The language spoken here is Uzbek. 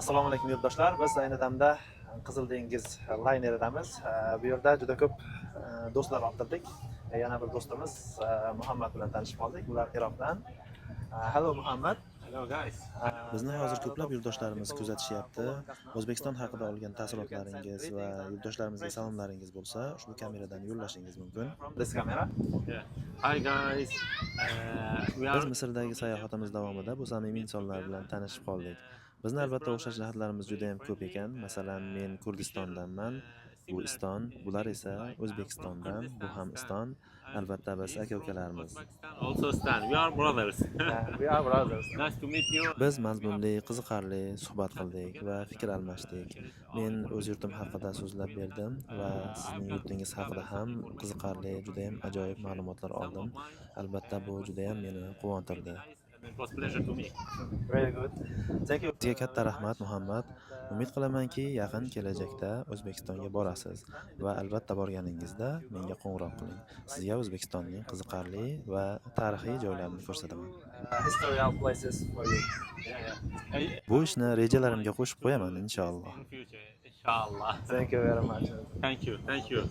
Assalomu alaykum yurtdoshlar. Biz ayni damda Qizil dengiz layneridamiz. Bu yerda juda ko'p do'stlar orttirdik. Yana bir do'stimiz Muhammad bilan tanishib qoldik. Ular Iroqdan. Hello Muhammad. Hello guys. Bizni hozir ko'plab yurtdoshlarimiz kuzatishyapti. O'zbekiston haqida olgan taassurotlaringiz va yurtdoshlarimizga salomlaringiz bo'lsa, ushbu kameradan yo'llashingiz mumkin. This camera. Yeah. Hi guys. We Biz are Misrdagi sayohatimiz davomida bu samimiy insonlar bilan tanishib qoldik. Bizni albatta o'xshash jihatlarimiz juda ham ko'p ekan. Masalan, men Kurdistondanman, bu Iston, bular esa O'zbekistondan, bu ham Iston. Albatta biz aka-ukalarmiz. also Stan. We are brothers. We are brothers. Nice to meet you. Biz mazmunli, qiziqarli suhbat qildik va fikr almashdik. Men o'z yurtim haqida so'zlab berdim va sizning yurtingiz haqida ham qiziqarli, juda ham ajoyib ma'lumotlar oldim. Albatta bu juda ham meni quvontirdi. It was pleasure to meet. Very good. Thank you. Sizga katta rahmat Muhammad. Umid qilamanki, yaqin kelajakda O'zbekistonga borasiz va albatta borganingizda menga qo'ng'iroq qiling. Sizga O'zbekistonning qiziqarli va tarixiy joylarini ko'rsataman. Historical places for you. Bu ishni rejalarimga qo'shib qo'yaman inshaalloh. In future, inshallah. Thank you very much. Thank you.